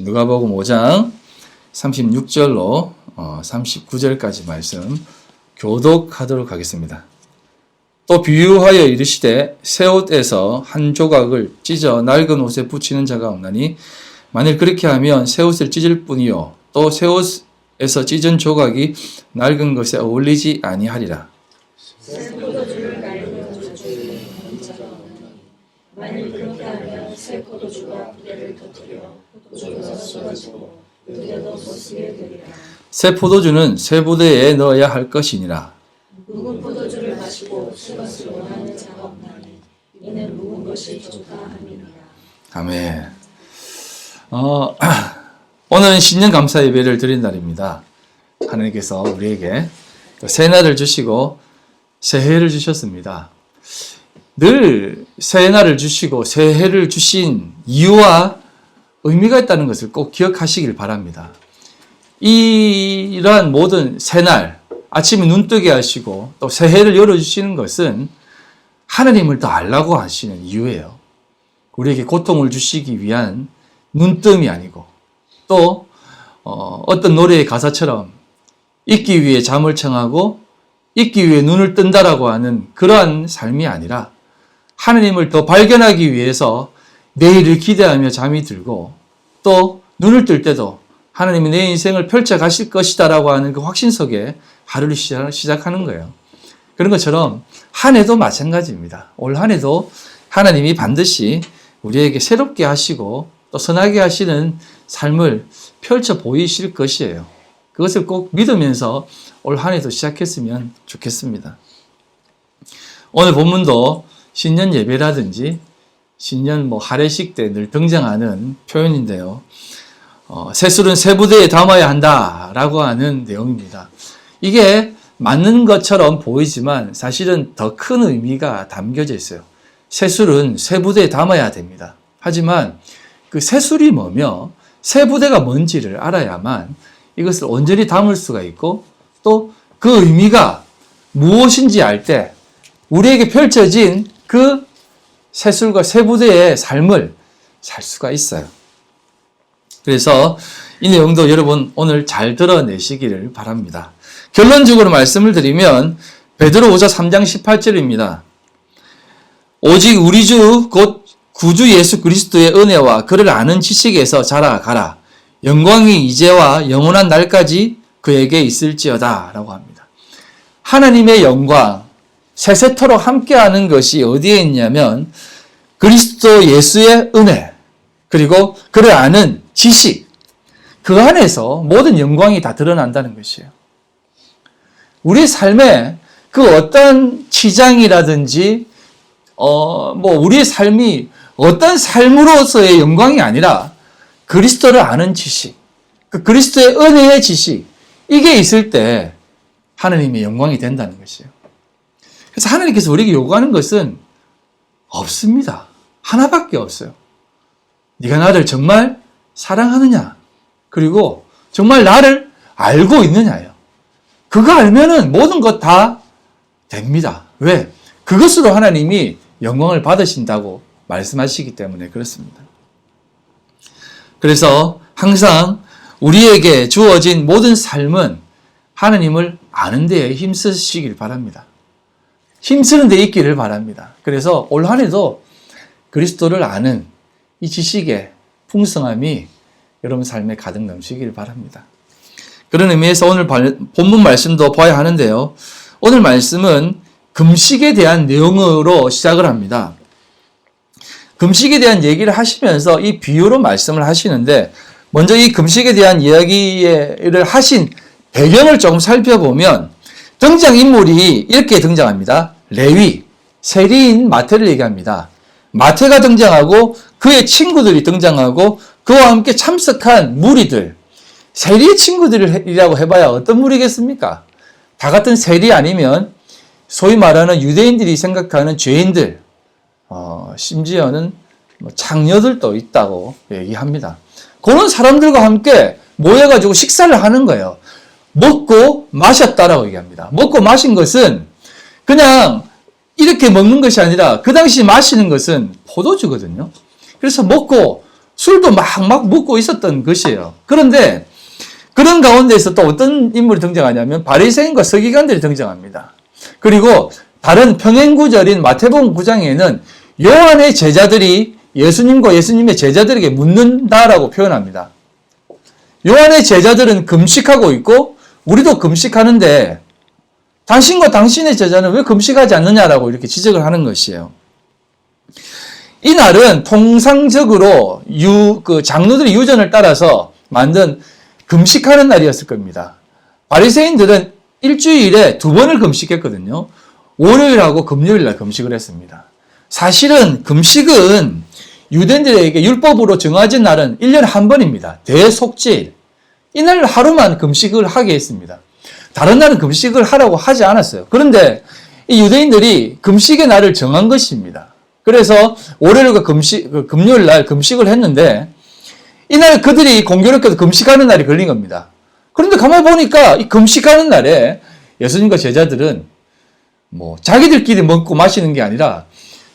누가복음 5장 36절로 39절까지 말씀 교독하도록 하겠습니다. 또 비유하여 이르시되 새 옷에서 한 조각을 찢어 낡은 옷에 붙이는 자가 없나니 만일 그렇게 하면 새 옷을 찢을 뿐이요 또 새 옷에서 찢은 조각이 낡은 것에 어울리지 아니하리라. 새 포도주를 낡은 것에 만일 그렇게 하면 새 포도주가 부대를 터뜨려 포도주가 쏟아지고 부대도 쏟게 되리라. 새 포도주는 새 부대에 넣어야 할 것이니라. 묵은 포도주를 마시고 새 것을 원하는 자가 없나니 이는 묵은 것이 좋다 함이니라. 아멘. 오늘은 신년 감사 예배를 드린 날입니다. 하나님께서 우리에게 새날을 주시고 새해를 주셨습니다. 늘 새날을 주시고 새해를 주신 이유와 의미가 있다는 것을 꼭 기억하시길 바랍니다. 이러한 모든 새날, 아침에 눈뜨게 하시고 또 새해를 열어주시는 것은 하나님을 더 알라고 하시는 이유예요. 우리에게 고통을 주시기 위한 눈뜸이 아니고 또 어떤 노래의 가사처럼 잊기 위해 잠을 청하고 잊기 위해 눈을 뜬다라고 하는 그러한 삶이 아니라 하나님을 더 발견하기 위해서 내일을 기대하며 잠이 들고 또 눈을 뜰 때도 하나님이 내 인생을 펼쳐 가실 것이다라고 하는 그 확신 속에 하루를 시작하는 거예요. 그런 것처럼 한 해도 마찬가지입니다. 올 한 해도 하나님이 반드시 우리에게 새롭게 하시고 또 선하게 하시는 삶을 펼쳐 보이실 것이에요. 그것을 꼭 믿으면서 올 한 해도 시작했으면 좋겠습니다. 오늘 본문도 신년 예배라든지 신년 할례식 때 늘 등장하는 표현인데요. 새술은 새 부대에 담아야 한다라고 하는 내용입니다. 이게 맞는 것처럼 보이지만 사실은 더 큰 의미가 담겨져 있어요. 새술은 새 부대에 담아야 됩니다. 하지만 그 새술이 뭐며 새 부대가 뭔지를 알아야만 이것을 온전히 담을 수가 있고 또 그 의미가 무엇인지 알 때 우리에게 펼쳐진 그 새술과 새 부대의 삶을 살 수가 있어요. 그래서 이 내용도 여러분 오늘 잘 들어내시기를 바랍니다. 결론적으로 말씀을 드리면 베드로 5서 3장 18절입니다. 오직 우리 주 곧 구주 예수 그리스도의 은혜와 그를 아는 지식에서 자라가라. 영광이 이제와 영원한 날까지 그에게 있을지어다 라고 합니다. 하나님의 영광, 세세토록 함께하는 것이 어디에 있냐면 그리스도 예수의 은혜 그리고 그를 아는 지식 그 안에서 모든 영광이 다 드러난다는 것이에요. 우리 삶에 그 어떤 치장이라든지 우리의 삶이 어떤 삶으로서의 영광이 아니라 그리스도를 아는 지식, 그 그리스도의 은혜의 지식 이게 있을 때 하나님의 영광이 된다는 것이에요. 그래서 하나님께서 우리에게 요구하는 것은 없습니다. 하나밖에 없어요. 네가 나를 정말 사랑하느냐? 그리고 정말 나를 알고 있느냐예요. 그거 알면은 모든 것 다 됩니다. 왜? 그것으로 하나님이 영광을 받으신다고 말씀하시기 때문에 그렇습니다. 그래서 항상 우리에게 주어진 모든 삶은 하나님을 아는 데에 힘쓰시길 바랍니다. 힘쓰는 데 있기를 바랍니다. 그래서 올 한 해도 그리스도를 아는 이 지식의 풍성함이 여러분 삶에 가득 넘치기를 바랍니다. 그런 의미에서 오늘 본문 말씀도 봐야 하는데요. 오늘 말씀은 금식에 대한 내용으로 시작을 합니다. 금식에 대한 얘기를 하시면서 이 비유로 말씀을 하시는데 먼저 이 금식에 대한 이야기를 하신 배경을 조금 살펴보면 등장인물이 이렇게 등장합니다. 레위, 세리인 마태를 얘기합니다. 마태가 등장하고 그의 친구들이 등장하고 그와 함께 참석한 무리들, 세리의 친구들이라고 해봐야 어떤 무리겠습니까? 다 같은 세리 아니면 소위 말하는 유대인들이 생각하는 죄인들, 심지어는 장녀들도 있다고 얘기합니다. 그런 사람들과 함께 모여가지고 식사를 하는 거예요. 먹고 마셨다라고 얘기합니다. 먹고 마신 것은 그냥 이렇게 먹는 것이 아니라 그 당시 마시는 것은 포도주거든요. 그래서 먹고 술도 막 먹고 있었던 것이에요. 그런데 그런 가운데에서 또 어떤 인물이 등장하냐면 바리새인과 서기관들이 등장합니다. 그리고 다른 평행구절인 마태복음 9장에는 요한의 제자들이 예수님과 예수님의 제자들에게 묻는다라고 표현합니다. 요한의 제자들은 금식하고 있고 우리도 금식하는데 당신과 당신의 제자는 왜 금식하지 않느냐라고 이렇게 지적을 하는 것이에요. 이 날은 통상적으로 장로들의 유전을 따라서 만든 금식하는 날이었을 겁니다. 바리새인들은 일주일에 2번을 금식했거든요. 월요일하고 금요일날 금식을 했습니다. 사실은 금식은 유대인들에게 율법으로 정해진 날은 1년에 한 번입니다. 대속죄일. 이날 하루만 금식을 하게 했습니다. 다른 날은 금식을 하라고 하지 않았어요. 그런데 이 유대인들이 금식의 날을 정한 것입니다. 그래서 월요일과 금요일 날 금식을 했는데 이날 그들이 공교롭게도 금식하는 날이 걸린 겁니다. 그런데 가만히 보니까 이 금식하는 날에 예수님과 제자들은 자기들끼리 먹고 마시는 게 아니라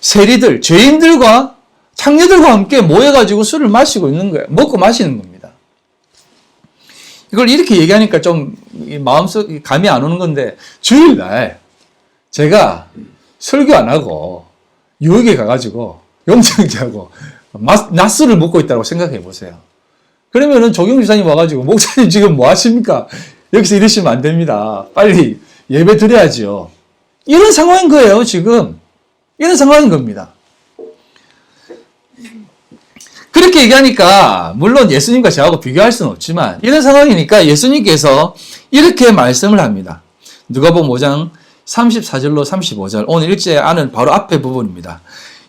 세리들, 죄인들과 창녀들과 함께 모여가지고 술을 마시고 있는 거예요. 먹고 마시는 겁니다. 이걸 이렇게 얘기하니까 좀 마음속 감이 안 오는 건데 주일날 제가 설교 안 하고 유혹에 가가지고 영성제하고 낮술을 먹고 있다고 생각해 보세요. 그러면은 조경 지사님 와가지고 목사님 지금 뭐 하십니까? 여기서 이러시면 안 됩니다. 빨리 예배 드려야지요. 이런 상황인 거예요, 지금. 이런 상황인 겁니다. 그렇게 얘기하니까 물론 예수님과 저하고 비교할 수는 없지만 이런 상황이니까 예수님께서 이렇게 말씀을 합니다. 누가복음 5장 34절로 35절 오늘 읽지 않은 바로 앞에 부분입니다.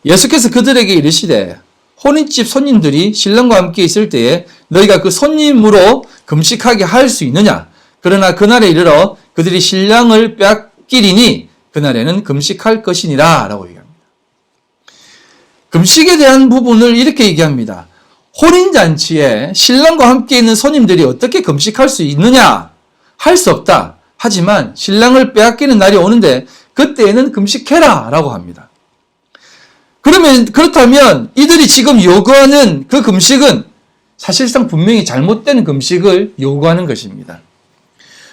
예수께서 그들에게 이르시되 혼인집 손님들이 신랑과 함께 있을 때에 너희가 그 손님으로 금식하게 할 수 있느냐? 그러나 그날에 이르러 그들이 신랑을 빼앗기리니 그날에는 금식할 것이니라 라고 얘기합니다. 금식에 대한 부분을 이렇게 얘기합니다. 혼인잔치에 신랑과 함께 있는 손님들이 어떻게 금식할 수 있느냐? 할 수 없다. 하지만 신랑을 빼앗기는 날이 오는데 그때에는 금식해라 라고 합니다. 그렇다면 이들이 지금 요구하는 그 금식은 사실상 분명히 잘못된 금식을 요구하는 것입니다.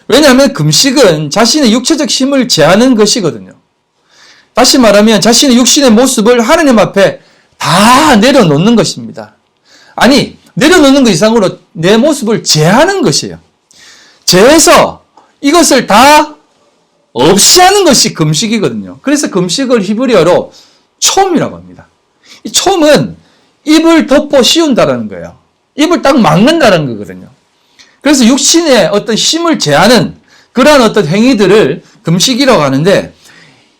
왜냐하면 금식은 자신의 육체적 힘을 제하는 것이거든요. 다시 말하면 자신의 육신의 모습을 하나님 앞에 다 내려놓는 것입니다. 아니, 내려놓는 것 이상으로 내 모습을 제하는 것이에요. 제해서 이것을 다 없이 하는 것이 금식이거든요. 그래서 금식을 히브리어로 촘이라고 합니다. 이 촘은 입을 덮어 씌운다라는 거예요. 입을 딱 막는다는 거거든요. 그래서 육신의 어떤 힘을 제하는 그러한 어떤 행위들을 금식이라고 하는데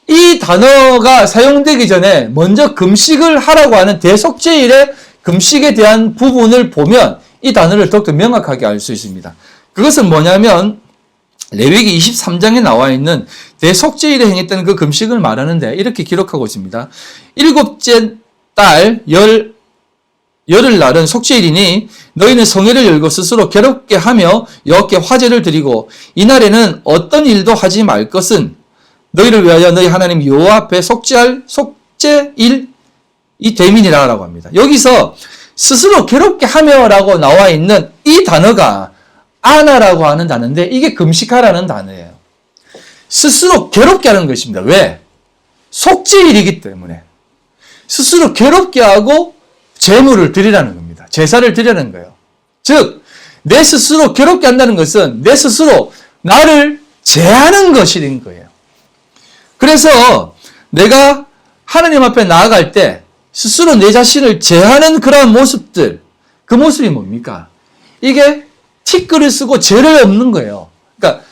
이 단어가 사용되기 전에 먼저 금식을 하라고 하는 대속죄일의 금식에 대한 부분을 보면 이 단어를 더욱더 명확하게 알 수 있습니다. 그것은 뭐냐면 레위기 23장에 나와 있는 대속죄일에 행했던 그 금식을 말하는데 이렇게 기록하고 있습니다. 7째 달 열흘날은 속죄일이니 너희는 성회를 열고 스스로 괴롭게 하며 여호와께 화제를 드리고 이날에는 어떤 일도 하지 말 것은 너희를 위하여 너희 하나님 여호와 앞에 속죄할 속죄일이 됨이니라라고 합니다. 여기서 스스로 괴롭게 하며라고 나와 있는 이 단어가 아나라고 하는 단어인데 이게 금식하라는 단어예요. 스스로 괴롭게 하는 것입니다. 왜? 속죄일이기 때문에. 스스로 괴롭게 하고 제물을 드리라는 겁니다. 제사를 드리라는 거예요. 즉, 내 스스로 괴롭게 한다는 것은 내 스스로 나를 제하는 것인 거예요. 그래서 내가 하나님 앞에 나아갈 때 스스로 내 자신을 제하는 그러한 모습들, 그 모습이 뭡니까? 이게 티끌을 쓰고 죄를 없는 거예요. 그러니까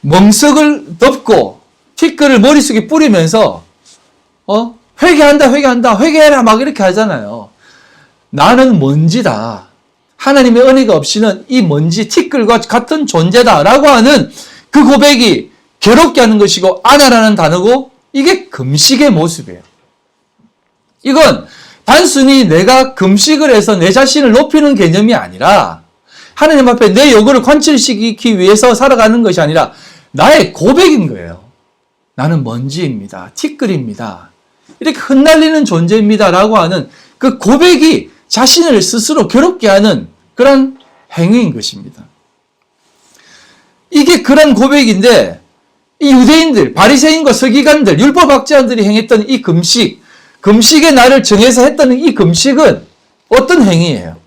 멍석을 덮고 티끌을 머릿속에 뿌리면서 회개한다, 회개해라 막 이렇게 하잖아요. 나는 먼지다. 하나님의 은혜가 없이는 이 먼지, 티끌과 같은 존재다라고 하는 그 고백이 괴롭게 하는 것이고 아나라는 단어고 이게 금식의 모습이에요. 이건 단순히 내가 금식을 해서 내 자신을 높이는 개념이 아니라 하나님 앞에 내 요구를 관철시키기 위해서 살아가는 것이 아니라 나의 고백인 거예요. 나는 먼지입니다. 티끌입니다. 이렇게 흩날리는 존재입니다. 라고 하는 그 고백이 자신을 스스로 괴롭게 하는 그런 행위인 것입니다. 이게 그런 고백인데 이 유대인들, 바리새인과 서기관들, 율법학자들이 행했던 이 금식의 날을 정해서 했던 이 금식은 어떤 행위예요?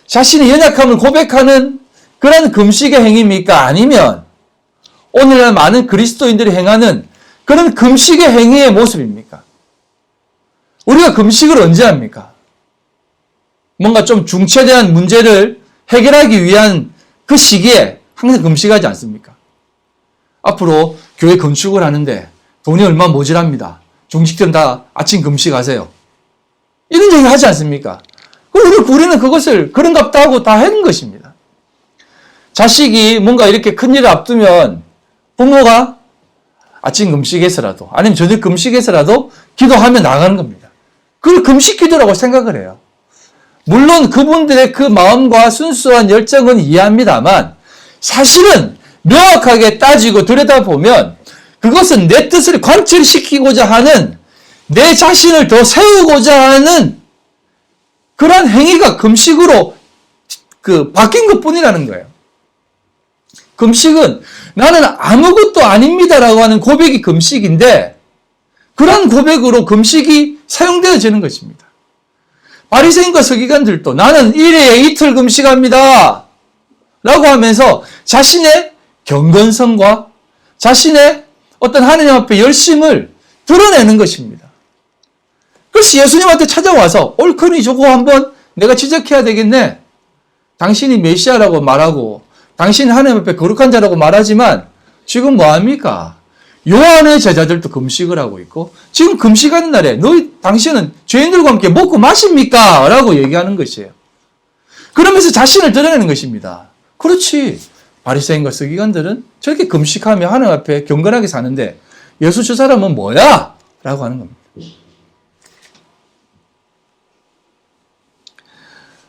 자신의 연약함을 고백하는 그런 금식의 행위입니까? 아니면 오늘날 많은 그리스도인들이 행하는 그런 금식의 행위의 모습입니까? 우리가 금식을 언제 합니까? 뭔가 좀 중차대한 문제를 해결하기 위한 그 시기에 항상 금식하지 않습니까? 앞으로 교회 건축을 하는데 돈이 얼마 모자랍니다. 중직들 다 아침 금식하세요. 이런 얘기 하지 않습니까? 우리는 그것을 그런갑다 하고 다 하는 것입니다. 자식이 뭔가 이렇게 큰일을 앞두면 부모가 아침 금식해서라도 아니면 저녁 금식해서라도 기도하며 나가는 겁니다. 그걸 금식 기도라고 생각을 해요. 물론 그분들의 그 마음과 순수한 열정은 이해합니다만 사실은 명확하게 따지고 들여다보면 그것은 내 뜻을 관철시키고자 하는 내 자신을 더 세우고자 하는 그러한 행위가 금식으로 바뀐 것뿐이라는 거예요. 금식은 나는 아무것도 아닙니다라고 하는 고백이 금식인데 그런 고백으로 금식이 사용되어지는 것입니다. 바리새인과 서기관들도 나는 일회에 이틀 금식합니다 라고 하면서 자신의 경건성과 자신의 어떤 하느님 앞에 열심을 드러내는 것입니다. 그래서 예수님한테 찾아와서 옳거니 저거 한번 내가 지적해야 되겠네. 당신이 메시아라고 말하고 당신이 하나님 앞에 거룩한 자라고 말하지만 지금 뭐합니까? 요한의 제자들도 금식을 하고 있고 지금 금식하는 날에 당신은 죄인들과 함께 먹고 마십니까? 라고 얘기하는 것이에요. 그러면서 자신을 드러내는 것입니다. 그렇지. 바리새인과 서기관들은 저렇게 금식하며 하나님 앞에 경건하게 사는데 예수 저 사람은 뭐야? 라고 하는 겁니다.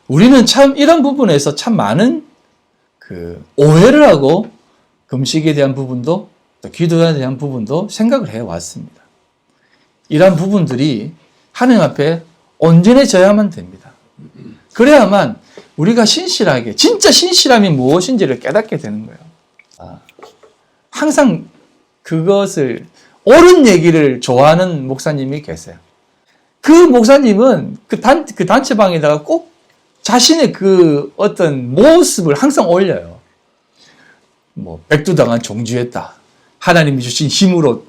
우리는 참 이런 부분에서 참 많은 오해를 하고 금식에 대한 부분도 또 기도에 대한 부분도 생각을 해왔습니다. 이러한 부분들이 하나님 앞에 온전해져야만 됩니다. 그래야만 우리가 신실하게 진짜 신실함이 무엇인지를 깨닫게 되는 거예요. 항상 그것을 옳은 얘기를 좋아하는 목사님이 계세요. 그 목사님은 그 단체방에다가 꼭 자신의 그 어떤 모습을 항상 올려요. 백두당한 종주했다. 하나님이 주신 힘으로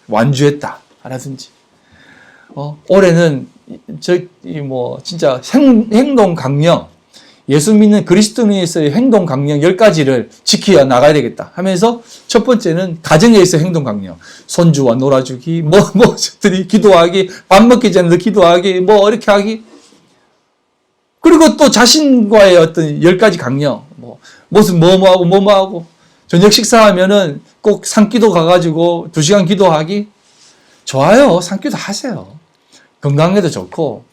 완주했다. 라든지. 올해는 진짜 행동 강령, 예수 믿는 그리스도인에서의 행동 강령 10가지를 지켜 나가야 되겠다 하면서 첫 번째는 가정에서 행동 강령. 손주와 놀아주기, 기도하기, 밥 먹기 전에도 기도하기, 이렇게 하기. 그리고 또 자신과의 어떤 10가지 강령, 무슨 뭐하고, 저녁 식사하면은 꼭 산기도 가가지고 2시간 기도하기. 좋아요. 산기도 하세요. 건강에도 좋고,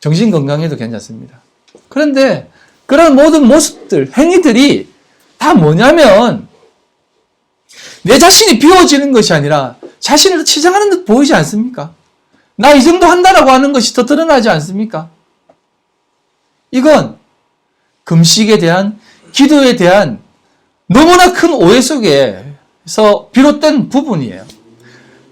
정신 건강에도 괜찮습니다. 그런데 그런 모든 모습들, 행위들이 다 뭐냐면, 내 자신이 비워지는 것이 아니라 자신을 치장하는 듯 보이지 않습니까? 나 이 정도 한다라고 하는 것이 더 드러나지 않습니까? 이건 금식에 대한, 기도에 대한 너무나 큰 오해 속에서 비롯된 부분이에요.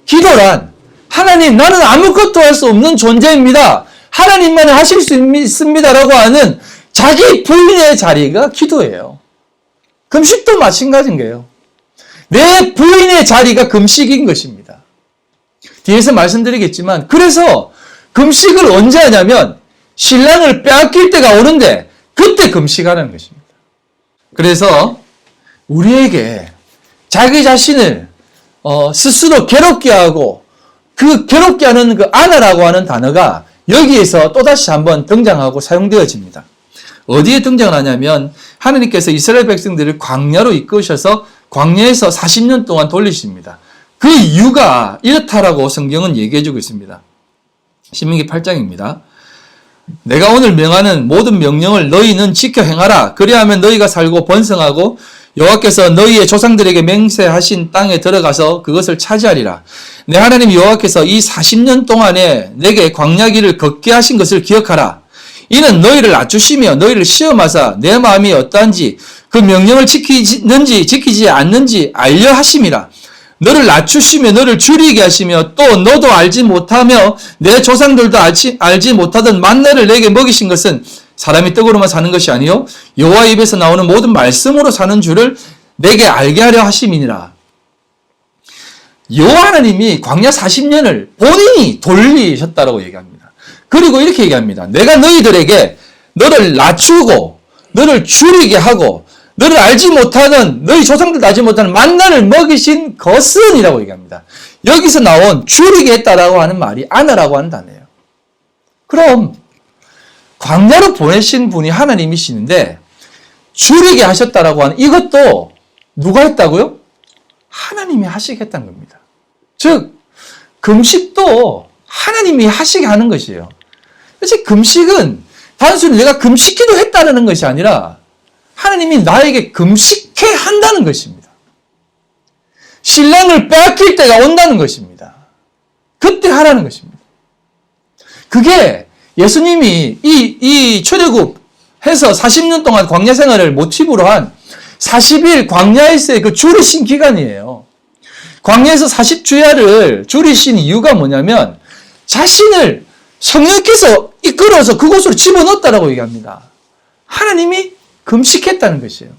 기도란 하나님 나는 아무것도 할 수 없는 존재입니다. 하나님만 하실 수 있습니다라고 하는 자기 부인의 자리가 기도예요. 금식도 마찬가지인 거예요. 내 부인의 자리가 금식인 것입니다. 뒤에서 말씀드리겠지만 그래서 금식을 언제 하냐면 신랑을 빼앗길 때가 오는데 그때 금식하는 것입니다. 그래서 우리에게 자기 자신을 스스로 괴롭게 하고 그 괴롭게 하는 그 아나라고 하는 단어가 여기에서 또다시 한번 등장하고 사용되어집니다. 어디에 등장을 하냐면 하나님께서 이스라엘 백성들을 광야로 이끄셔서 광야에서 40년 동안 돌리십니다. 그 이유가 이렇다라고 성경은 얘기해주고 있습니다. 신명기 8장입니다. 내가 오늘 명하는 모든 명령을 너희는 지켜 행하라. 그리하면 너희가 살고 번성하고 여호와께서 너희의 조상들에게 맹세하신 땅에 들어가서 그것을 차지하리라. 내 하나님 여호와께서 이 40년 동안에 내게 광야길을 걷게 하신 것을 기억하라. 이는 너희를 낮추시며 너희를 시험하사 내 마음이 어떠한지 그 명령을 지키는지 지키지 않는지 알려 하심이라. 너를 낮추시며 너를 줄이게 하시며 또 너도 알지 못하며 내 조상들도 알지 못하던 만나를 내게 먹이신 것은 사람이 떡으로만 사는 것이 아니요 여호와 입에서 나오는 모든 말씀으로 사는 줄을 내게 알게 하려 하심이니라. 여호와 하나님이 광야 40년을 본인이 돌리셨다라고 얘기합니다. 그리고 이렇게 얘기합니다. 내가 너희들에게 너를 낮추고 너를 줄이게 하고 너를 알지 못하는 너희 조상들도 알지 못하는 만나를 먹이신 것은 이라고 얘기합니다. 여기서 나온 줄이게 했다라고 하는 말이 아나라고 하는 단어예요. 그럼 광야로 보내신 분이 하나님이시는데 줄이게 하셨다라고 하는 이것도 누가 했다고요? 하나님이 하시겠다는 겁니다. 즉 금식도 하나님이 하시게 하는 것이에요. 그래서 금식은 단순히 내가 금식기도 했다는 것이 아니라 하나님이 나에게 금식해 한다는 것입니다. 신랑을 빼앗길 때가 온다는 것입니다. 그때 하라는 것입니다. 그게 예수님이 이 출애굽해서 40년 동안 광야 생활을 모티브로 한 40일 광야에서의 그 줄이신 기간이에요. 광야에서 40주야를 줄이신 이유가 뭐냐면 자신을 성령께서 이끌어서 그곳으로 집어넣었다라고 얘기합니다. 하나님이 금식했다는 것이에요.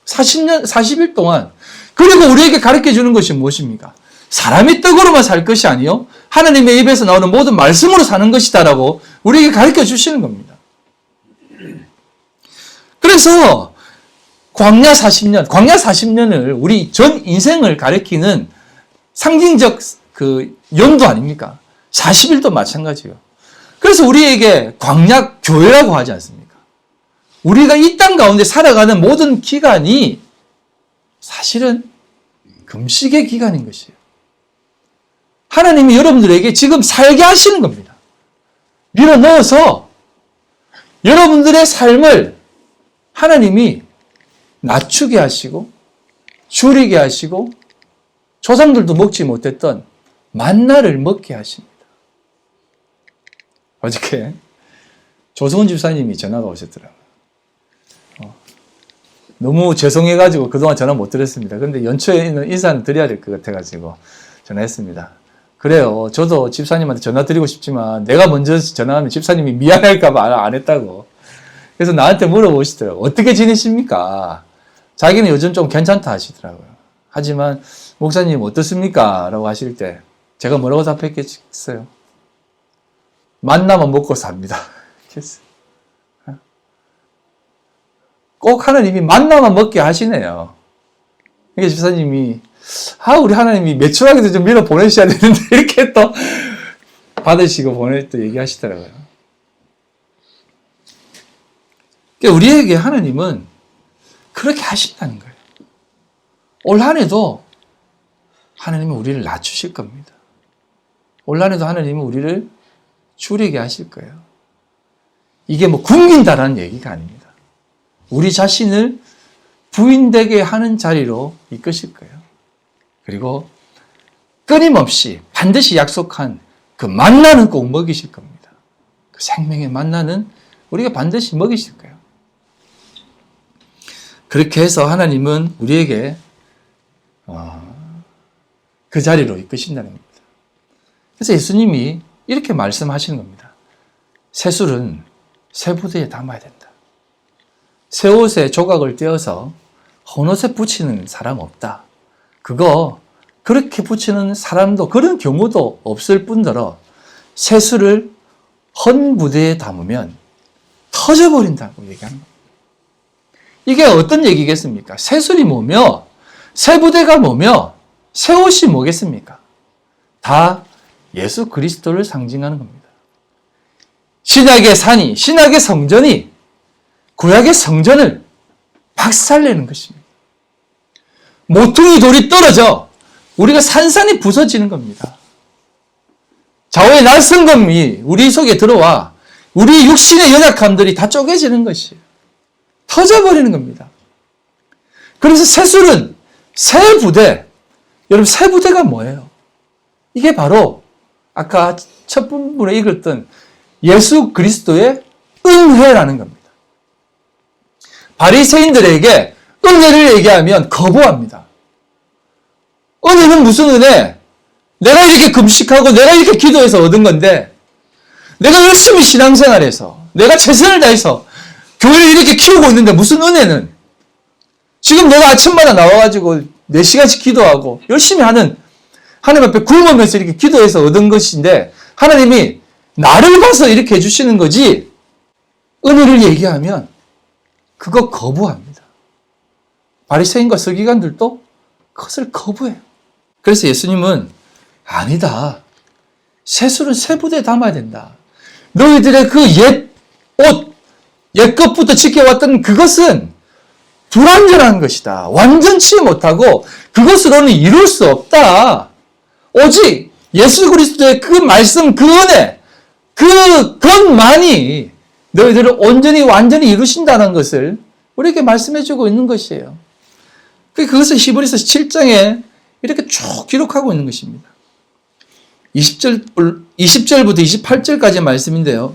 40일 동안. 그리고 우리에게 가르쳐 주는 것이 무엇입니까? 사람이 떡으로만 살 것이 아니요 하나님의 입에서 나오는 모든 말씀으로 사는 것이다라고 우리에게 가르쳐 주시는 겁니다. 그래서 광야 40년을 우리 전 인생을 가리키는 상징적 그 연도 아닙니까? 40일도 마찬가지예요. 그래서 우리에게 광야 교회라고 하지 않습니까? 우리가 이 땅 가운데 살아가는 모든 기간이 사실은 금식의 기간인 것이에요. 하나님이 여러분들에게 지금 살게 하시는 겁니다. 밀어넣어서 여러분들의 삶을 하나님이 낮추게 하시고 줄이게 하시고 조상들도 먹지 못했던 만나를 먹게 하십니다. 어저께 조성훈 집사님이 전화가 오셨더라고요. 너무 죄송해가지고 그동안 전화 못 드렸습니다. 그런데 연초에는 인사는 드려야 될 것 같아가지고 전화했습니다. 그래요. 저도 집사님한테 전화 드리고 싶지만 내가 먼저 전화하면 집사님이 미안할까봐 안 했다고. 그래서 나한테 물어보시더라고요. 어떻게 지내십니까? 자기는 요즘 좀 괜찮다 하시더라고요. 하지만 목사님 어떻습니까? 라고 하실 때 제가 뭐라고 답했겠어요? 만나만 먹고 삽니다. 꼭 하나님이 만나만 먹게 하시네요. 그러니까 집사님이 우리 하나님이 매출하기도 좀 밀어 보내셔야 되는데 이렇게 또 받으시고 또 얘기하시더라고요. 그러니까 우리에게 하나님은 그렇게 하신다는 거예요. 올 한 해도 하나님은 우리를 낮추실 겁니다. 올 한 해도 하나님은 우리를 줄이게 하실 거예요. 이게 뭐 굶긴다라는 얘기가 아닙니다. 우리 자신을 부인되게 하는 자리로 이끄실 거예요. 그리고 끊임없이 반드시 약속한 그 만나는 꼭 먹이실 겁니다. 그 생명의 만나는 우리가 반드시 먹이실 거예요. 그렇게 해서 하나님은 우리에게 그 자리로 이끄신다는 겁니다. 그래서 예수님이 이렇게 말씀하시는 겁니다. 새술은 새 부대에 담아야 된다. 새 옷에 조각을 떼어서 헌 옷에 붙이는 사람 없다. 그거 그렇게 붙이는 사람도 그런 경우도 없을 뿐더러 새술을 헌 부대에 담으면 터져버린다고 얘기하는 겁니다. 이게 어떤 얘기겠습니까? 새술이 뭐며 새 부대가 뭐며 새 옷이 뭐겠습니까? 다 예수 그리스도를 상징하는 겁니다. 신약의 산이, 신약의 성전이 구약의 성전을 박살내는 것입니다. 모퉁이 돌이 떨어져 우리가 산산이 부서지는 겁니다. 좌우의 날성검이 우리 속에 들어와 우리 육신의 연약함들이 다 쪼개지는 것이에요. 터져버리는 겁니다. 그래서 새술은 새 부대, 여러분 새 부대가 뭐예요? 이게 바로 아까 첫 부분에 읽었던 예수 그리스도의 은혜라는 겁니다. 바리새인들에게 은혜를 얘기하면 거부합니다. 은혜는 무슨 은혜? 내가 이렇게 금식하고 내가 이렇게 기도해서 얻은 건데, 내가 열심히 신앙생활해서 내가 최선을 다해서 교회를 이렇게 키우고 있는데 무슨 은혜는? 지금 내가 아침마다 나와가지고 4시간씩 기도하고 열심히 하는, 하나님 앞에 굶으면서 이렇게 기도해서 얻은 것인데 하나님이 나를 봐서 이렇게 해주시는 거지, 은혜를 얘기하면 그거 거부합니다. 바리새인과 서기관들도 그것을 거부해요. 그래서 예수님은 아니다. 세술은 세 부대에 담아야 된다. 너희들의 그 옛 옷, 옛 것부터 지켜왔던 그것은 불완전한 것이다. 완전치 못하고 그것으로는 이룰 수 없다. 오직 예수 그리스도의 그 말씀, 그 은혜, 그것만이 너희들을 온전히 완전히 이루신다는 것을 우리에게 말씀해주고 있는 것이에요. 그것을 히브리서 7장에 이렇게 쭉 기록하고 있는 것입니다. 20절부터 28절까지 말씀인데요.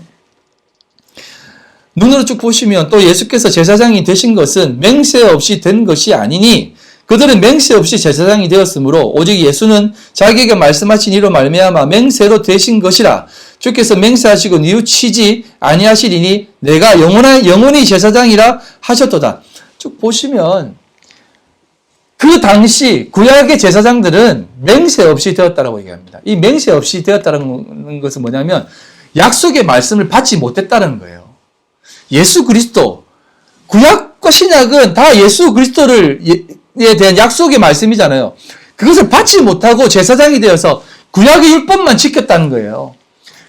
눈으로 쭉 보시면 또 예수께서 제사장이 되신 것은 맹세 없이 된 것이 아니니 그들은 맹세 없이 제사장이 되었으므로 오직 예수는 자기에게 말씀하신 이로 말미암아 맹세로 되신 것이라. 주께서 맹세하시고 뉘우치지 아니하시리니 내가 영원히 제사장이라 하셨도다. 쭉 보시면 그 당시 구약의 제사장들은 맹세 없이 되었다라고 얘기합니다. 이 맹세 없이 되었다는 것은 뭐냐면 약속의 말씀을 받지 못했다는 거예요. 예수 그리스도, 구약과 신약은 다 예수 그리스도에 대한 약속의 말씀이잖아요. 그것을 받지 못하고 제사장이 되어서 구약의 율법만 지켰다는 거예요.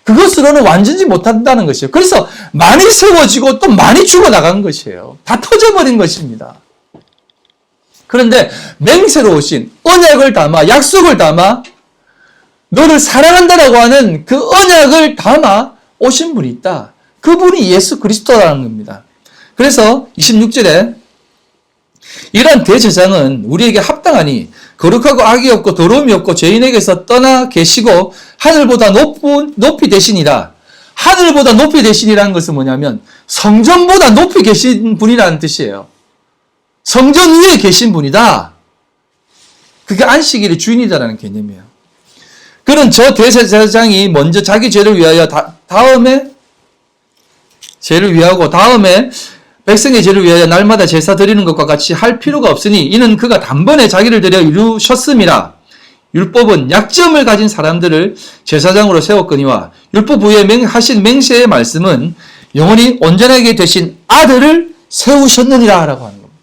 그것으로는 완전히 못한다는 것이에요. 그래서 많이 세워지고 또 많이 죽어나간 것이에요. 다 터져버린 것입니다. 그런데 맹세로 오신 언약을 담아, 약속을 담아, 너를 사랑한다라고 하는 그 언약을 담아 오신 분이 있다. 그분이 예수 그리스도라는 겁니다. 그래서 26절에 이러한 대제사장은 우리에게 합당하니 거룩하고 악이 없고 더러움이 없고 죄인에게서 떠나 계시고 하늘보다 높이 되시니라. 하늘보다 높이 되시니라는 것은 뭐냐면 성전보다 높이 계신 분이라는 뜻이에요. 성전 위에 계신 분이다. 그게 안식일의 주인이다라는 개념이에요. 그는 저 대제사장이 먼저 자기 죄를 위하여 다음에 죄를 위하고 다음에 백성의 죄를 위하여 날마다 제사 드리는 것과 같이 할 필요가 없으니 이는 그가 단번에 자기를 드려 이루셨음이라. 율법은 약점을 가진 사람들을 제사장으로 세웠거니와 율법 후에 하신 맹세의 말씀은 영원히 온전하게 되신 아들을 세우셨느니라 라고 하는 겁니다.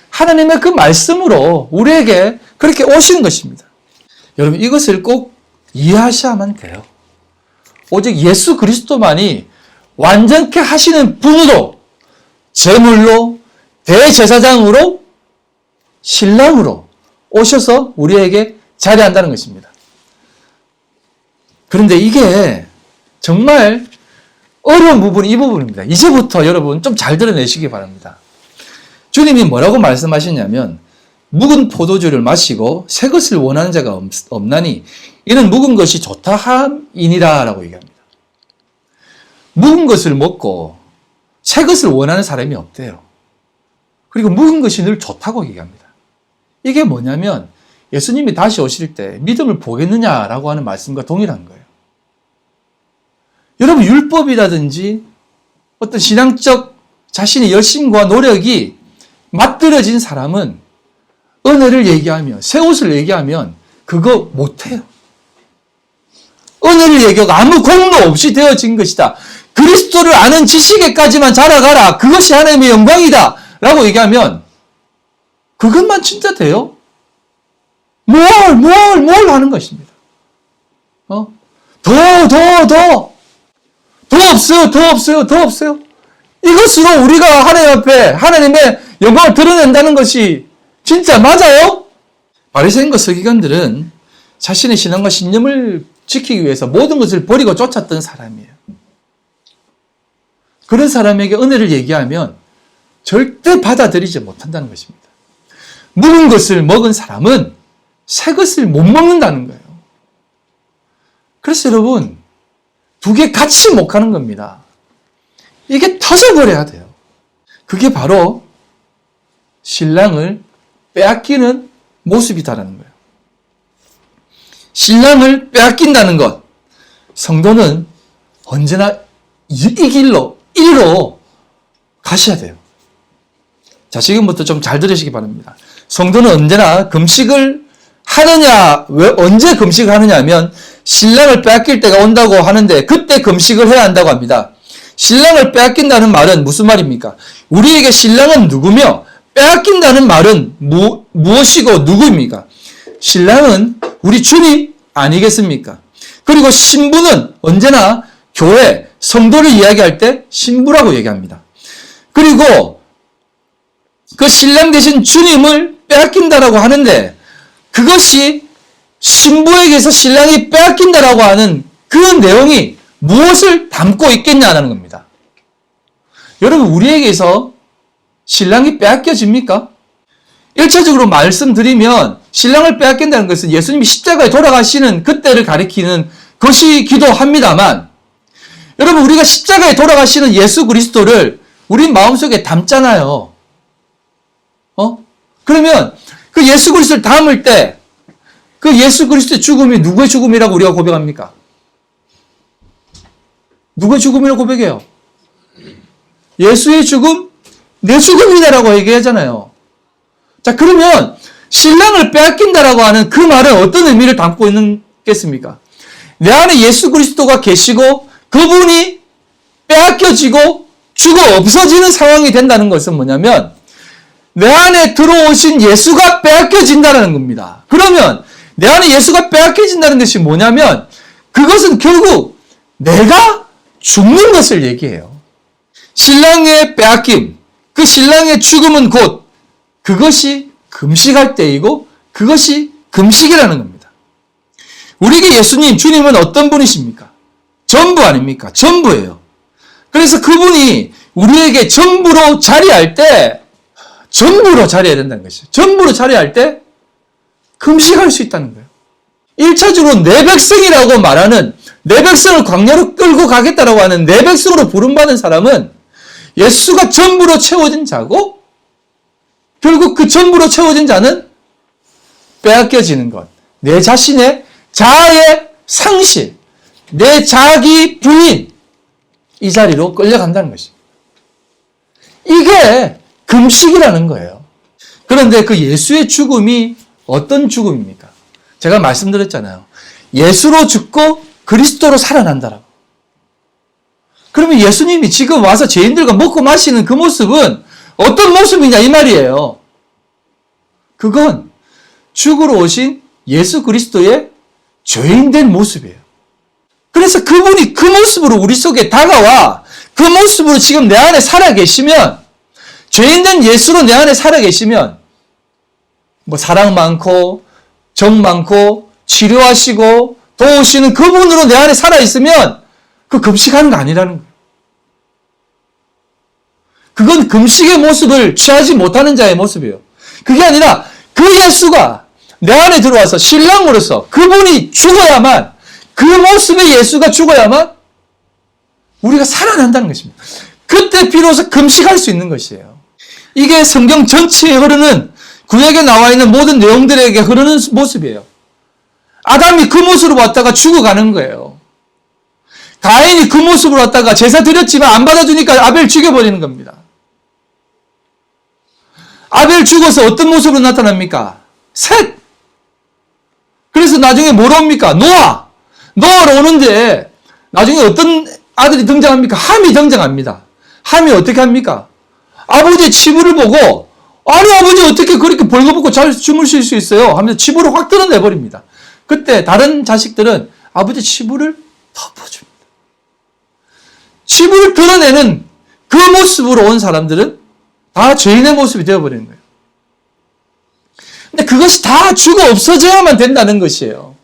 하나님의 그 말씀으로 우리에게 그렇게 오신 것입니다. 여러분 이것을 꼭 이해하셔야만 돼요. 오직 예수 그리스도만이 완전케 하시는 분으로 제물로 대제사장으로 신랑으로 오셔서 우리에게 자리한다는 것입니다. 그런데 이게 정말 어려운 부분이 이 부분입니다. 이제부터 여러분 좀 잘 들어내시기 바랍니다. 주님이 뭐라고 말씀하시냐면 묵은 포도주를 마시고 새 것을 원하는 자가 없나니 이는 묵은 것이 좋다 함이니라 라고 얘기합니다. 묵은 것을 먹고 새 것을 원하는 사람이 없대요. 그리고 묵은 것이 늘 좋다고 얘기합니다. 이게 뭐냐면 예수님이 다시 오실 때 믿음을 보겠느냐라고 하는 말씀과 동일한 거예요. 여러분 율법이라든지 어떤 신앙적 자신의 열심과 노력이 맞들어진 사람은 은혜를 얘기하면 새 옷을 얘기하면 그거 못해요. 은혜를 얘기하고 아무 공로 없이 되어진 것이다. 그리스도를 아는 지식에까지만 자라가라. 그것이 하나님의 영광이다. 라고 얘기하면 그것만 진짜 돼요? 뭘 하는 것입니다. 더 없어요. 이것으로 우리가 하나님 앞에 하나님의 영광을 드러낸다는 것이 진짜 맞아요? 바리새인과 서기관들은 자신의 신앙과 신념을 지키기 위해서 모든 것을 버리고 쫓았던 사람이에요. 그런 사람에게 은혜를 얘기하면 절대 받아들이지 못한다는 것입니다. 묵은 것을 먹은 사람은 새 것을 못 먹는다는 거예요. 그래서 여러분 두 개 같이 못 가는 겁니다. 이게 터져버려야 돼요. 그게 바로 신랑을 빼앗기는 모습이다라는 거예요. 신랑을 빼앗긴다는 것, 성도는 언제나 이 길로, 이리로 가셔야 돼요. 자, 지금부터 좀 잘 들으시기 바랍니다. 성도는 언제나 금식을 하느냐, 왜, 언제 금식을 하느냐 하면 신랑을 빼앗길 때가 온다고 하는데 그때 금식을 해야 한다고 합니다. 신랑을 빼앗긴다는 말은 무슨 말입니까? 우리에게 신랑은 누구며 빼앗긴다는 말은 무엇이고 누구입니까? 신랑은 우리 주님 아니겠습니까? 그리고 신부는 언제나 교회, 성도를 이야기할 때 신부라고 얘기합니다. 그리고 그 신랑 대신 주님을 빼앗긴다라고 하는데 그것이 신부에게서 신랑이 빼앗긴다라고 하는 그 내용이 무엇을 담고 있겠냐는 겁니다. 여러분, 우리에게서 신랑이 빼앗겨집니까? 1차적으로 말씀드리면 신랑을 빼앗긴다는 것은 예수님이 십자가에 돌아가시는 그때를 가리키는 것이기도 합니다만, 여러분, 우리가 십자가에 돌아가시는 예수 그리스도를 우리 마음속에 담잖아요. 그러면 그 예수 그리스도를 담을 때 그 예수 그리스도의 죽음이 누구의 죽음이라고 우리가 고백합니까? 누구의 죽음이라고 고백해요? 예수의 죽음, 내 죽음이다라고 얘기하잖아요. 자, 그러면 신랑을 빼앗긴다라고 하는 그 말은 어떤 의미를 담고 있겠습니까? 내 안에 예수 그리스도가 계시고 그분이 빼앗겨지고 죽어 없어지는 상황이 된다는 것은 뭐냐면 내 안에 들어오신 예수가 빼앗겨진다는 겁니다. 그러면 내 안에 예수가 빼앗겨진다는 것이 뭐냐면 그것은 결국 내가 죽는 것을 얘기해요. 신랑의 빼앗김, 그 신랑의 죽음은 곧 그것이 금식할 때이고 그것이 금식이라는 겁니다. 우리에게 예수님, 주님은 어떤 분이십니까? 전부 아닙니까? 전부예요. 그래서 그분이 우리에게 전부로 자리할 때 전부로 자리해야 된다는 것이죠. 전부로 자리할 때 금식할 수 있다는 거예요. 1차적으로 내 백성이라고 말하는, 내 백성을 광야로 끌고 가겠다라고 하는 내 백성으로 부름받은 사람은 예수가 전부로 채워진 자고 결국 그 전부로 채워진 자는 빼앗겨지는 것, 내 자신의 자아의 상실, 내 자기 부인, 이 자리로 끌려간다는 것입니다. 이게 금식이라는 거예요. 그런데 그 예수의 죽음이 어떤 죽음입니까? 제가 말씀드렸잖아요. 예수로 죽고 그리스도로 살아난다라고. 그러면 예수님이 지금 와서 죄인들과 먹고 마시는 그 모습은 어떤 모습이냐 이 말이에요. 그건 죽으러 오신 예수 그리스도의 죄인된 모습이에요. 그래서 그분이 그 모습으로 우리 속에 다가와 그 모습으로 지금 내 안에 살아계시면, 죄인된 예수로 내 안에 살아계시면 뭐 사랑 많고 정 많고 치료하시고 도우시는 그분으로 내 안에 살아있으면 그 금식하는 거 아니라는 거예요. 그건 금식의 모습을 취하지 못하는 자의 모습이에요. 그게 아니라 그 예수가 내 안에 들어와서 신랑으로서 그분이 죽어야만, 그 모습의 예수가 죽어야만 우리가 살아난다는 것입니다. 그때 비로소 금식할 수 있는 것이에요. 이게 성경 전체에 흐르는, 구약에 나와 있는 모든 내용들에게 흐르는 모습이에요. 아담이 그 모습으로 왔다가 죽어가는 거예요. 가인이 그 모습으로 왔다가 제사 드렸지만 안 받아주니까 아벨 죽여버리는 겁니다. 아벨 죽어서 어떤 모습으로 나타납니까? 셋! 그래서 나중에 뭐로 옵니까? 노아로 오는데 나중에 어떤 아들이 등장합니까? 함이 등장합니다. 함이 어떻게 합니까? 아버지의 치부를 보고, 아니 아버지 어떻게 그렇게 벌거벗고 잘 주무실 수 있어요? 하면서 치부를 확 드러내버립니다. 그때 다른 자식들은 아버지 치부를 덮어줍니다. 치부를 드러내는 그 모습으로 온 사람들은 다 죄인의 모습이 되어버리는 거예요. 근데 그것이 다 죽어 없어져야만 된다는 것이에요.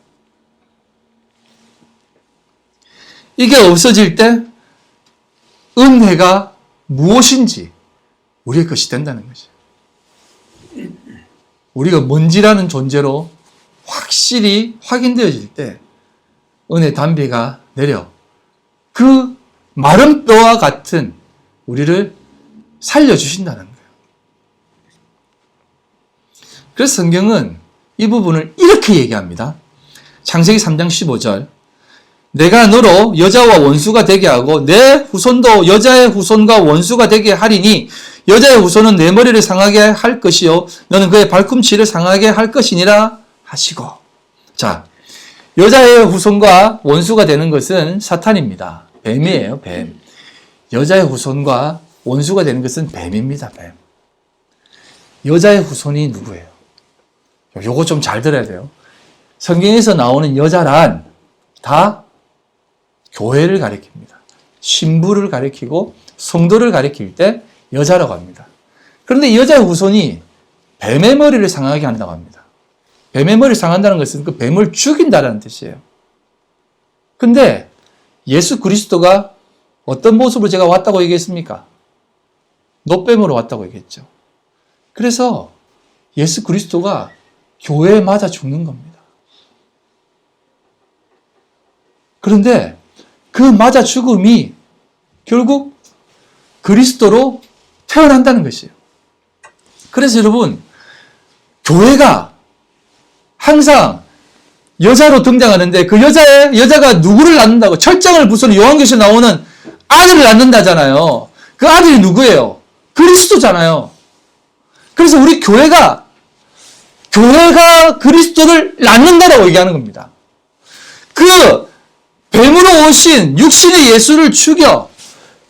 이게 없어질 때 은혜가 무엇인지 우리의 것이 된다는 것이에요. 우리가 먼지라는 존재로 확실히 확인되어질 때 은혜 담비가 내려 그 마른 뼈와 같은 우리를 살려주신다는 거예요. 그래서 성경은 이 부분을 이렇게 얘기합니다. 창세기 3장 15절. 내가 너로 여자와 원수가 되게 하고 내 후손도 여자의 후손과 원수가 되게 하리니 여자의 후손은 내 머리를 상하게 할 것이요 너는 그의 발꿈치를 상하게 할 것이니라 하시고. 자, 여자의 후손과 원수가 되는 것은 사탄입니다. 뱀이에요, 뱀. 여자의 후손과 원수가 되는 것은 뱀입니다, 뱀. 여자의 후손이 누구예요? 요거 좀 잘 들어야 돼요. 성경에서 나오는 여자란 다 교회를 가리킵니다. 신부를 가리키고 성도를 가리킬 때 여자라고 합니다. 그런데 이 여자의 후손이 뱀의 머리를 상하게 한다고 합니다. 뱀의 머리를 상한다는 것은 그 뱀을 죽인다는 뜻이에요. 근데 예수 그리스도가 어떤 모습으로 제가 왔다고 얘기했습니까? 노뱀으로 왔다고 얘기했죠. 그래서 예수 그리스도가 교회에 맞아 죽는 겁니다. 그런데 그 맞아 죽음이 결국 그리스도로 태어난다는 것이에요. 그래서 여러분, 교회가 항상 여자로 등장하는데 그 여자가 누구를 낳는다고? 철장을 부수는 요한계시에 나오는 아들을 낳는다잖아요. 그 아들이 누구예요? 그리스도잖아요. 그래서 우리 교회가 그리스도를 낳는다라고 얘기하는 겁니다. 그 뱀으로 오신 육신의 예수를 죽여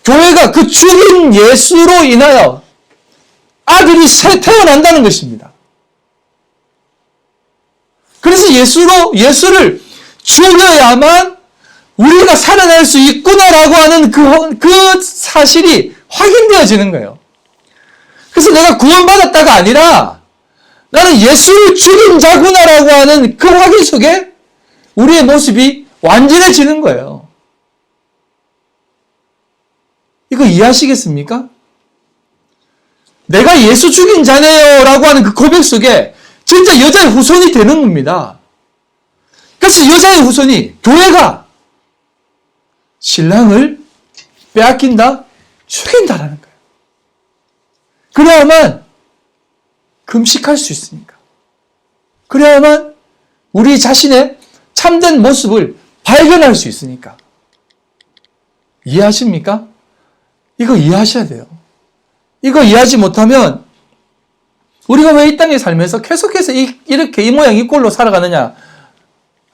교회가 그 죽인 예수로 인하여 아들이 새 태어난다는 것입니다. 그래서 예수를 죽여야만 우리가 살아날 수 있구나라고 하는 그 사실이 확인되어지는 거예요. 그래서 내가 구원받았다가 아니라 나는 예수를 죽인 자구나라고 하는 그 확인 속에 우리의 모습이 완전해지는 거예요. 이거 이해하시겠습니까? 내가 예수 죽인 자네요 라고 하는 그 고백 속에 진짜 여자의 후손이 되는 겁니다. 그래서 여자의 후손이 교회가 신랑을 빼앗긴다? 죽인다라는 거예요. 그래야만 금식할 수 있으니까. 그래야만 우리 자신의 참된 모습을 발견할 수 있으니까. 이해하십니까? 이거 이해하셔야 돼요. 이거 이해하지 못하면 우리가 왜 이 땅에 살면서 계속해서 이렇게 이 모양 이 꼴로 살아가느냐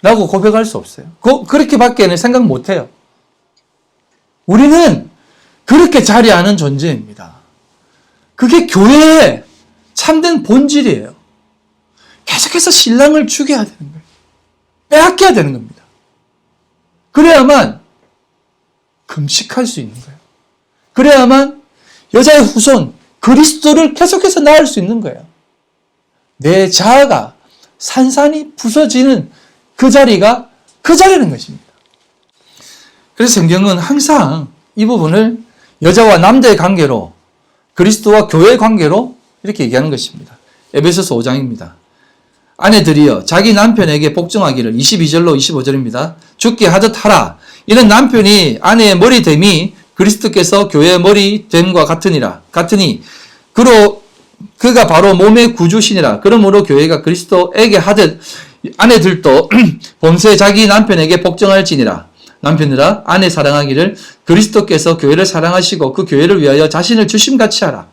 라고 고백할 수 없어요. 그렇게밖에는 생각 못해요. 우리는 그렇게 자리하는 존재입니다. 그게 교회의 참된 본질이에요. 계속해서 신랑을 죽여야 되는 거예요. 빼앗겨야 되는 겁니다. 그래야만 금식할 수 있는 거예요. 그래야만 여자의 후손 그리스도를 계속해서 낳을 수 있는 거예요. 내 자아가 산산이 부서지는 그 자리가 그 자리라는 것입니다. 그래서 성경은 항상 이 부분을 여자와 남자의 관계로 그리스도와 교회의 관계로 이렇게 얘기하는 것입니다. 에베소서 5장입니다. 아내들이여 자기 남편에게 복종하기를 22절로 25절입니다. 죽게 하듯 하라. 이는 남편이 아내의 머리됨이 그리스도께서 교회의 머리됨과 같으니 그가 바로 몸의 구주시니라. 그러므로 교회가 그리스도에게 하듯 아내들도 본세 자기 남편에게 복종할지니라. 남편들아 아내 사랑하기를 그리스도께서 교회를 사랑하시고 그 교회를 위하여 자신을 주심같이 하라.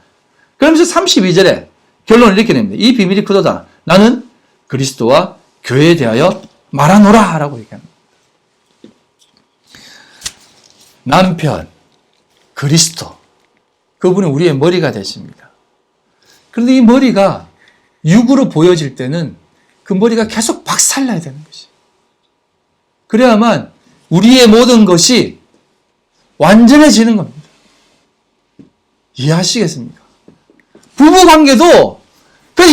그러면서 32절에 결론을 이렇게 냅니다. 이 비밀이 크도다. 나는 그리스도와 교회에 대하여 말하노라 라고 얘기합니다. 남편, 그리스도, 그분이 우리의 머리가 되십니다. 그런데 이 머리가 육으로 보여질 때는 그 머리가 계속 박살나야 되는 것이에요. 그래야만 우리의 모든 것이 완전해지는 겁니다. 이해하시겠습니까? 부부관계도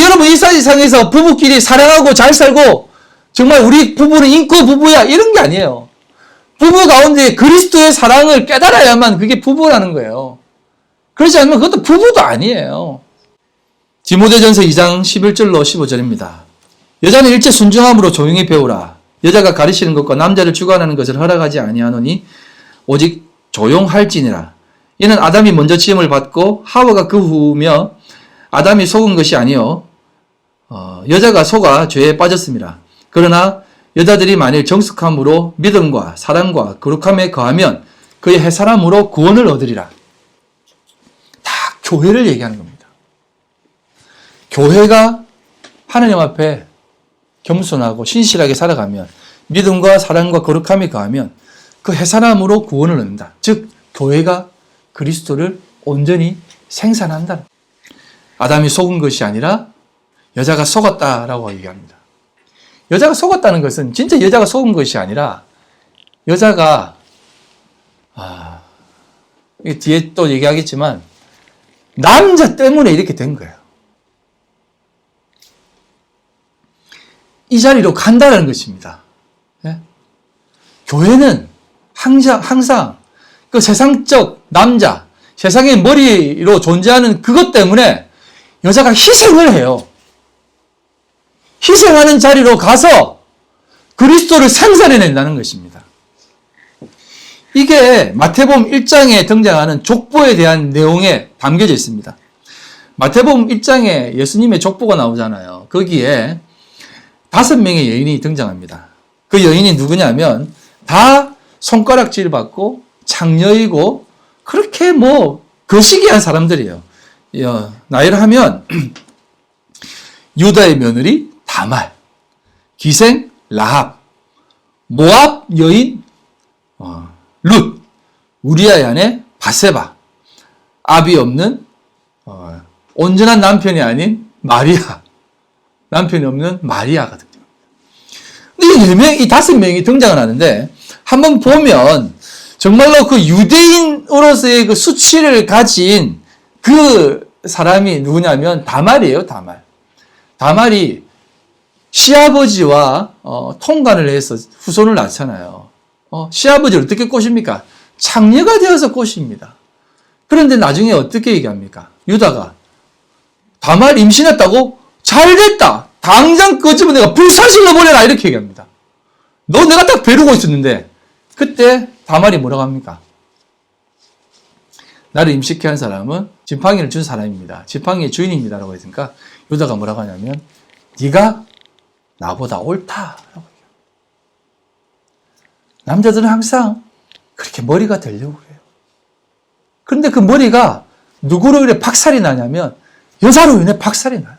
여러분 이 세상에서 부부끼리 사랑하고 잘 살고 정말 우리 부부는 인코 부부야 이런 게 아니에요. 부부 가운데 그리스도의 사랑을 깨달아야만 그게 부부라는 거예요. 그렇지 않으면 그것도 부부도 아니에요. 디모데전서 2장 11절로 15절입니다. 여자는 일체 순종함으로 조용히 배우라. 여자가 가르치는 것과 남자를 주관하는 것을 허락하지 아니하노니 오직 조용할지니라. 이는 아담이 먼저 지음을 받고 하와가 그 후며 아담이 속은 것이 아니요 여자가 속아 죄에 빠졌습니다. 그러나 여자들이 만일 정숙함으로 믿음과 사랑과 거룩함에 거하면 그의 해사람으로 구원을 얻으리라. 다 교회를 얘기하는 겁니다. 교회가 하나님 앞에 겸손하고 신실하게 살아가면 믿음과 사랑과 거룩함에 거하면 그 해사람으로 구원을 얻는다. 즉 교회가 그리스도를 온전히 생산한다. 아담이 속은 것이 아니라 여자가 속았다라고 얘기합니다. 여자가 속았다는 것은 진짜 여자가 속은 것이 아니라 여자가 뒤에 또 얘기하겠지만 남자 때문에 이렇게 된 거예요. 이 자리로 간다는 것입니다. 예? 교회는 항상 그 세상적 남자, 세상의 머리로 존재하는 그것 때문에 여자가 희생을 해요. 희생하는 자리로 가서 그리스도를 생산해낸다는 것입니다. 이게 마태복음 1장에 등장하는 족보에 대한 내용에 담겨져 있습니다. 마태복음 1장에 예수님의 족보가 나오잖아요. 거기에 5명의 여인이 등장합니다. 그 여인이 누구냐면 다 손가락질 받고 창녀이고 그렇게 거시기한 사람들이에요. 나이를 하면 유다의 며느리 다말, 기생 라합, 모압 여인 룻, 우리아의 아내 바세바, 아비 없는 온전한 남편이 아닌 마리아, 남편이 없는 마리아가 등장합니다. 이 5명이 등장을 하는데 한번 보면 정말로 그 유대인으로서의 그 수치를 가진 그 사람이 누구냐면 다말이에요. 다말이 시아버지와 통관을 해서 후손을 낳잖아요. 시아버지를 어떻게 꼬십니까? 창녀가 되어서 꼬십니다. 그런데 나중에 어떻게 얘기합니까? 유다가 다말 임신했다고? 잘됐다. 당장 그 집은 내가 불사실로 보내라. 이렇게 얘기합니다. 너 내가 딱 벼르고 있었는데 그때 다말이 뭐라고 합니까? 나를 임시케 한 사람은 지팡이를 준 사람입니다. 지팡이의 주인입니다. 라고 했으니까 유다가 뭐라고 하냐면 네가 나보다 옳다라고 해요. 남자들은 항상 그렇게 머리가 되려고 해요. 그런데 그 머리가 누구로 인해 박살이 나냐면 여자로 인해 박살이 나요.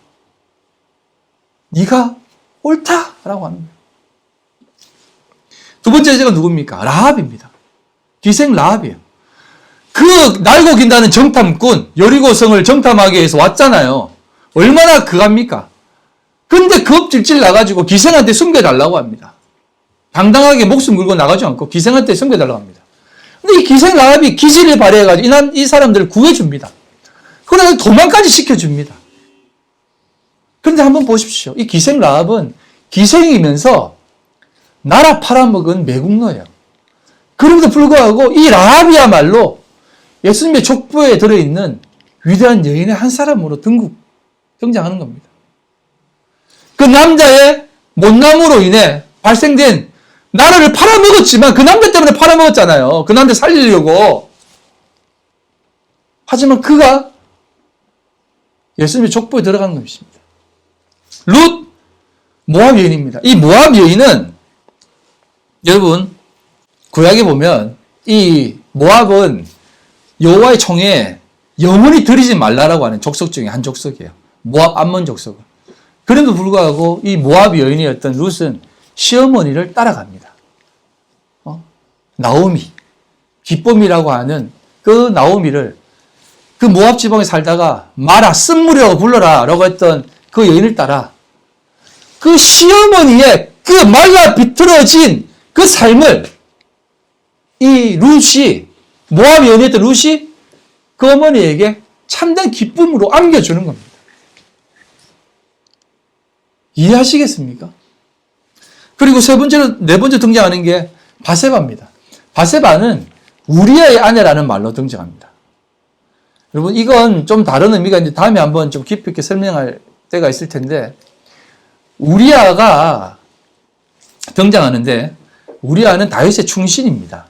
네가 옳다라고 합니다. 두 번째 여자가 누굽니까? 라합입니다. 기생 라합이에요. 그 날고 긴다는 정탐꾼 여리고성을 정탐하기 위해서 왔잖아요. 얼마나 그갑니까? 근데 겁질질 나가지고 기생한테 숨겨달라고 합니다. 당당하게 목숨 걸고 나가지 않고 기생한테 숨겨달라고 합니다. 근데 이 기생 라합이 기질을 발휘해가지고 이 사람들을 구해줍니다. 그러다 도망까지 시켜줍니다. 그런데 한번 보십시오. 이 기생 라합은 기생이면서 나라 팔아먹은 매국노예요. 그럼에도 불구하고 이 라합이야말로 예수님의 족보에 들어있는 위대한 여인의 한 사람으로 등장하는 겁니다. 그 남자의 못남으로 인해 발생된 나라를 팔아먹었지만 그 남자 때문에 팔아먹었잖아요. 그 남자 살리려고. 하지만 그가 예수님의 족보에 들어가는 것입니다. 룻, 모압 여인입니다. 이 모압 여인은 여러분 구약에 보면 이 모압은 여호와의 총에 영원히 들이지 말라라고 하는 족속 중에 한 족속이에요. 모압 암몬 족속은. 그럼에도 불구하고 이 모압 여인이었던 룻은 시어머니를 따라갑니다. 나오미, 기쁨이라고 하는 그 나오미를 그 모압 지방에 살다가 마라, 쓴물이라고 불러라 라고 했던 그 여인을 따라 그 시어머니의 그 말라 비틀어진 그 삶을 이 룻이, 모압 여인이었던 룻이 그 어머니에게 참된 기쁨으로 안겨주는 겁니다. 이해하시겠습니까? 그리고 네 번째 등장하는 게 바세바입니다. 바세바는 우리아의 아내라는 말로 등장합니다. 여러분, 이건 좀 다른 의미가 있는데 다음에 한번 좀 깊이 있게 설명할 때가 있을 텐데, 우리아가 등장하는데, 우리아는 다윗의 충신입니다.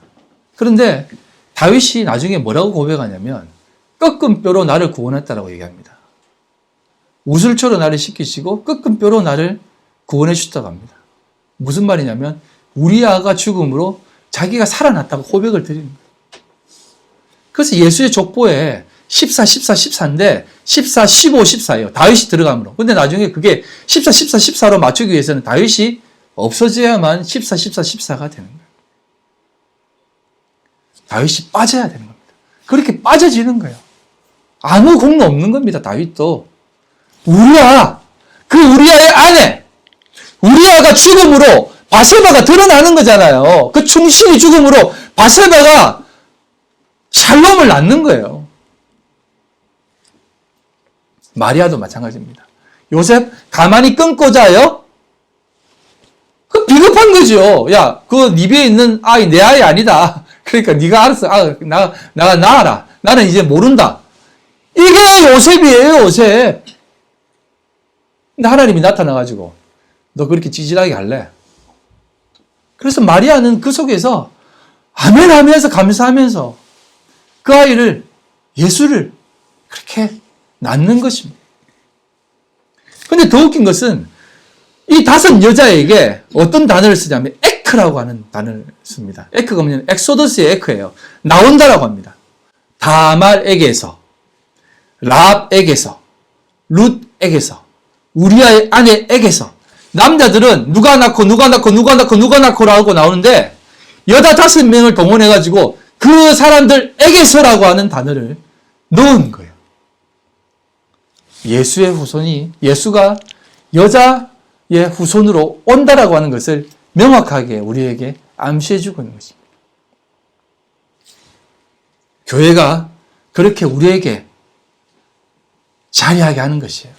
그런데 다윗이 나중에 뭐라고 고백하냐면 꺾은 뼈로 나를 구원했다라고 얘기합니다. 우슬초로 나를 씻기시고 꺾은 뼈로 나를 구원해 주셨다고 합니다. 무슨 말이냐면 우리아가 죽음으로 자기가 살아났다고 고백을 드리는 거예요. 그래서 예수의 족보에 14, 14, 14인데 14, 15, 14예요. 다윗이 들어감으로. 근데 나중에 그게 14, 14, 14로 맞추기 위해서는 다윗이 없어져야만 14, 14, 14가 되는 거예요. 다윗이 빠져야 되는 겁니다. 그렇게 빠져지는 거예요. 아무 공로 없는 겁니다. 다윗도. 우리아, 그 우리아의 아내, 우리아가 죽음으로 바세바가 드러나는 거잖아요. 그 충신이 죽음으로 바세바가 샬롬을 낳는 거예요. 마리아도 마찬가지입니다. 요셉 가만히 끊고 자요? 그 비겁한 거죠. 야, 그 네 배에 있는 아이 내 아이 아니다. 그러니까 네가 알았어. 나가 낳아라. 나는 이제 모른다. 이게 요셉이에요, 요셉. 근데 하나님이 나타나가지고 너 그렇게 찌질하게 할래? 그래서 마리아는 그 속에서 아멘 하면서 감사하면서 그 아이를, 예수를 그렇게 낳는 것입니다. 근데 더 웃긴 것은 이 5 여자에게 어떤 단어를 쓰냐면 에크라고 하는 단어를 씁니다. 에크가 뭐냐면 엑소더스의 에크예요. 나온다라고 합니다. 다말에게서, 라합에게서, 룻에게서, 우리아의 아내에게서. 남자들은 누가 낳고라고 나오는데 여자 5명을 동원해가지고 그 사람들에게서라고 하는 단어를 넣은 거예요. 예수의 후손이, 예수가 여자의 후손으로 온다라고 하는 것을 명확하게 우리에게 암시해주고 있는 것입니다. 교회가 그렇게 우리에게 자리하게 하는 것이에요.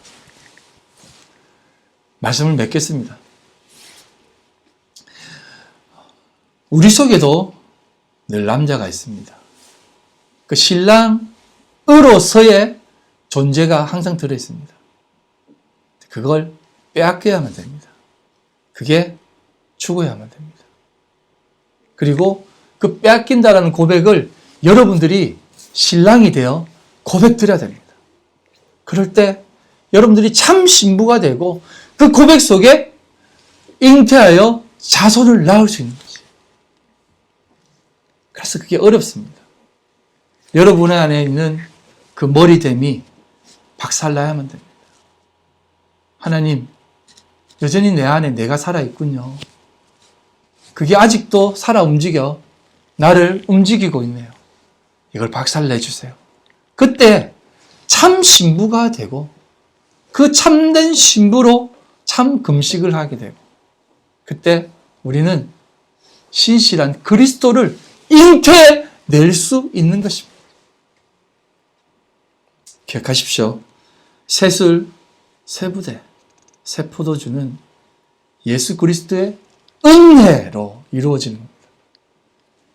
말씀을 맺겠습니다. 우리 속에도 늘 남자가 있습니다. 그 신랑으로서의 존재가 항상 들어있습니다. 그걸 빼앗겨야만 됩니다. 그게 죽어야만 됩니다. 그리고 그 빼앗긴다라는 고백을 여러분들이 신랑이 되어 고백드려야 됩니다. 그럴 때 여러분들이 참 신부가 되고 그 고백 속에 잉태하여 자손을 낳을 수 있는 거지. 그래서 그게 어렵습니다. 여러분 안에 있는 그 머리됨이 박살나야만 됩니다. 하나님, 여전히 내 안에 내가 살아있군요. 그게 아직도 살아 움직여 나를 움직이고 있네요. 이걸 박살내주세요. 그때 참 신부가 되고 그 참된 신부로 참 금식을 하게 되고 그때 우리는 신실한 그리스도를 잉태낼 수 있는 것입니다. 기억하십시오. 새술, 새부대, 새포도주는 예수 그리스도의 은혜로 이루어지는 겁니다.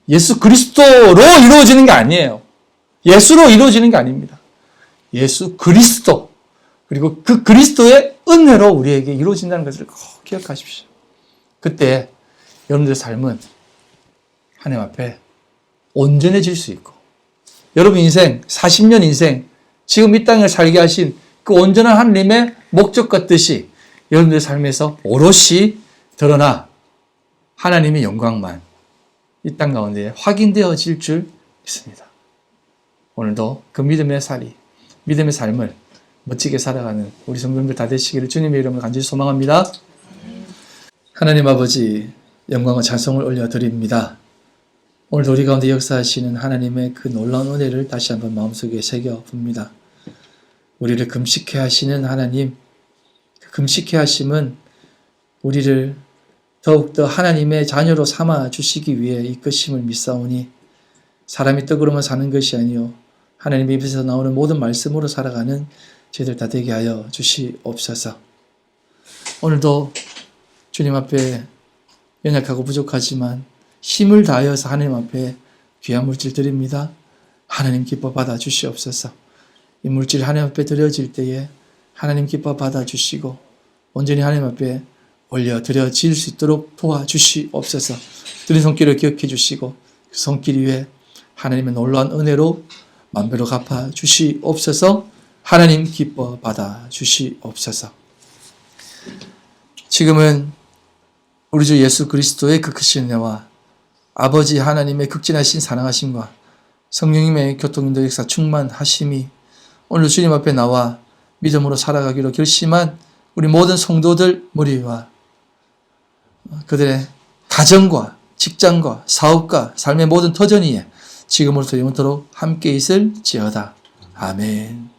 예수 그리스도로 이루어지는 게 아니에요. 예수로 이루어지는 게 아닙니다. 예수 그리스도, 그리고 그 그리스도의 은혜로 우리에게 이루어진다는 것을 꼭 기억하십시오. 그때 여러분들의 삶은 하나님 앞에 온전해질 수 있고 여러분 인생, 40년 인생, 지금 이 땅을 살게 하신 그 온전한 하나님의 목적과 뜻이 여러분들의 삶에서 오롯이 드러나 하나님의 영광만 이 땅 가운데 확인되어질 줄 믿습니다. 오늘도 그 믿음의 삶을 멋지게 살아가는 우리 성도님들 다 되시기를 주님의 이름으로 간절히 소망합니다. 하나님 아버지, 영광과 찬송을 올려드립니다. 오늘도 우리 가운데 역사하시는 하나님의 그 놀라운 은혜를 다시 한번 마음속에 새겨봅니다. 우리를 금식케 하시는 하나님, 그 금식케 하심은 우리를 더욱더 하나님의 자녀로 삼아 주시기 위해 이끄심을 믿사오니 사람이 떡으로만 사는 것이 아니요 하나님의 입에서 나오는 모든 말씀으로 살아가는 저희들 다 되게 하여 주시옵소서. 오늘도 주님 앞에 연약하고 부족하지만 힘을 다하여서 하나님 앞에 귀한 물질 드립니다. 하나님 기뻐 받아 주시옵소서. 이 물질 하나님 앞에 드려질 때에 하나님 기뻐 받아 주시고 온전히 하나님 앞에 올려 드려질 수 있도록 도와주시옵소서. 드린 손길을 기억해 주시고 그 손길 위에 하나님의 놀라운 은혜로 만배로 갚아 주시옵소서. 하나님 기뻐 받아 주시옵소서. 지금은 우리 주 예수 그리스도의 그 크신 은혜와 아버지 하나님의 극진하신 사랑하심과 성령님의 교통인도 역사 충만하심이 오늘 주님 앞에 나와 믿음으로 살아가기로 결심한 우리 모든 성도들 머리와 그들의 가정과 직장과 사업과 삶의 모든 터전 위에 지금으로부터 영원토록 함께 있을지어다. 아멘.